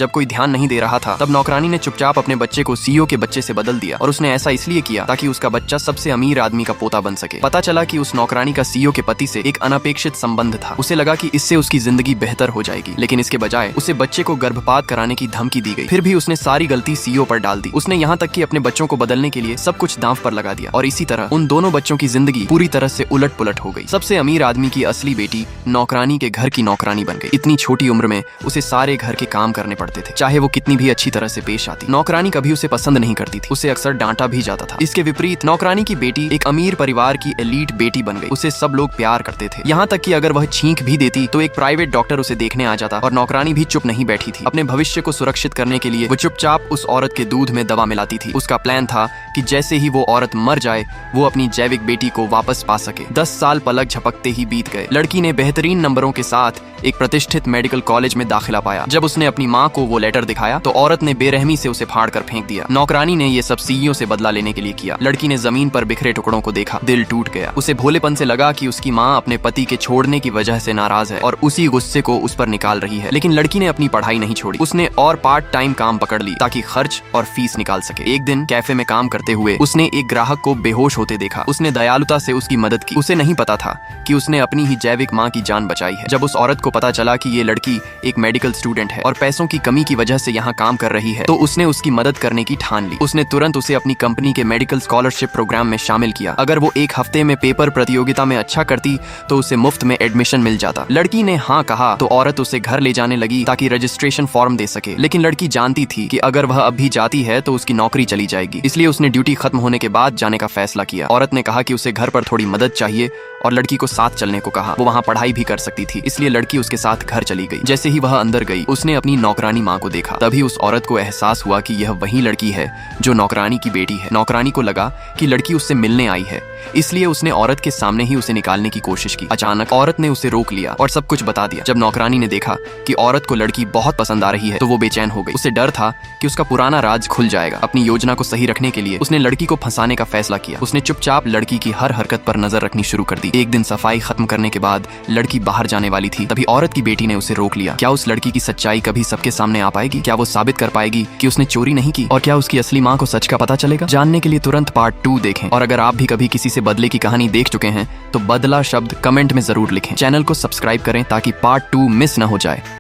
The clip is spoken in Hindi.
जब कोई ध्यान नहीं दे रहा था तब नौकरानी ने चुपचाप अपने बच्चे को सीईओ के बच्चे से बदल दिया और उसने ऐसा इसलिए किया ताकि उसका बच्चा सबसे अमीर आदमी का पोता बन सके। पता चला कि उस नौकरानी का सीईओ के पति से एक अनपेक्षित संबंध था। उसे लगा कि इससे उसकी जिंदगी बेहतर हो जाएगी, लेकिन इसके बजाय उसे बच्चे को गर्भपात कराने की धमकी दी गई। फिर भी उसने सारी गलती सीईओ पर डाल दी। उसने यहाँ तक कि अपने बच्चों को बदलने के लिए सब कुछ दांव पर लगा दिया और इसी तरह उन दोनों बच्चों की जिंदगी पूरी तरह से उलट पुलट हो गई। सबसे अमीर आदमी की असली बेटी नौकरानी के घर की नौकरानी बन गई। इतनी छोटी उम्र में उसे सारे घर के काम करने पड़ते थे, चाहे वो कितनी भी अच्छी तरह से पेश आती। नौकरानी कभी उसे पसंद नहीं करती थी, उसे अक्सर डांटा भी जाता था। इसके विपरीत नौकरानी की बेटी एक अमीर परिवार की एलीट बेटी बन गई। उसे सब लोग प्यार करते थे, यहाँ तक कि अगर वह छींक भी देती तो एक प्राइवेट डॉक्टर उसे देखने आ जाता। और नौकरानी भी चुप नहीं बैठी थी। अपने भविष्य को सुरक्षित करने के लिए वो चुपचाप उस औरत के दूध में दवा मिलाती थी। उसका प्लान था कि जैसे ही वो औरत मर जाए वो अपनी जैविक बेटी को वापस पा सके। 10 साल पलक झपकते ही बीत गए। लड़की ने बेहतरीन नंबरों के साथ एक प्रतिष्ठित मेडिकल कॉलेज में दाखिला पाया। जब उसने अपनी माँ को वो लेटर दिखाया तो औरत ने बेरहमी से उसे फाड़ कर फेंक दिया। नौकरानी ने ये सब सीईओ से बदला लेने के लिए किया। लड़की ने जमीन पर बिखरे टुकड़ों को देखा, दिल टूट गया। उसे भोलेपन से लगा कि उसकी माँ अपने पति के छोड़ने की वजह से नाराज है और उसी गुस्से को उस पर निकाल रही है। लेकिन लड़की ने अपनी पढ़ाई नहीं छोड़ी। उसने और पार्ट टाइम काम पकड़ ली ताकि खर्च और फीस निकाल सके। एक दिन कैफे में काम करते हुए उसने एक ग्राहक को बेहोश होते देखा। उसने दयालुता से उसकी मदद की। उसे नहीं पता था कि उसने अपनी ही जैविक माँ की जान बचाई है। जब उस औरत को पता चला कि ये लड़की एक मेडिकल स्टूडेंट है और पैसों की कमी की वजह से यहाँ काम कर रही है तो उसने उसकी मदद करने की ठान ली। उसने तुरंत उसे अपनी कंपनी के मेडिकल स्कॉलरशिप प्रोग्राम में शामिल किया। अगर वो एक हफ्ते में पेपर प्रतियोगिता में अच्छा करती तो उसे मुफ्त में एडमिशन मिल जाता। लड़की ने हाँ कहा तो औरत उसे घर ले जाने लगी ताकि रजिस्ट्रेशन फॉर्म दे सके। लेकिन लड़की जानती थी कि अगर वह अब भी जाती है तो उसकी नौकरी चली जाएगी, इसलिए उसने ड्यूटी खत्म होने के बाद जाने का फैसला किया। औरत ने कहा कि उसे घर पर थोड़ी मदद चाहिए और लड़की को साथ चलने को कहा। वो वहाँ पढ़ाई भी कर सकती थी, इसलिए लड़की उसके साथ घर चली गई। जैसे ही वह अंदर गई उसने अपनी नौकरानी माँ को देखा। तभी उस औरत को एहसास हुआ कि यह वही लड़की है जो नौकरानी की बेटी है। नौकरानी को लगा कि लड़की उससे मिलने आई है, इसलिए उसने औरत के सामने ही उसे निकालने की कोशिश की। अचानक औरत ने उसे रोक लिया और सब कुछ बता दिया। जब नौकरानी ने देखा कि औरत को लड़की बहुत पसंद आ रही है तो वो बेचैन हो गई। उसे डर था कि उसका पुराना राज खुल जाएगा। अपनी योजना को सही रखने के लिए उसने लड़की को फंसाने का फैसला किया। उसने चुपचाप लड़की की हर हरकत पर नजर रखनी शुरू कर दी। एक दिन सफाई खत्म करने के बाद लड़की बाहर जाने वाली थी, तभी औरत की बेटी ने उसे रोक लिया। क्या उस लड़की की सच्चाई कभी सबके सामने आ पाएगी? क्या वो साबित कर पाएगी कि उसने चोरी नहीं की? और क्या उसकी असली माँ को सच का पता चलेगा? जानने के लिए तुरंत पार्ट 2 देखें। और अगर आप भी कभी किसी से बदले की कहानी देख चुके हैं तो बदला शब्द कमेंट में जरूर लिखें। चैनल को सब्सक्राइब करें ताकि पार्ट 2 मिस न हो जाए।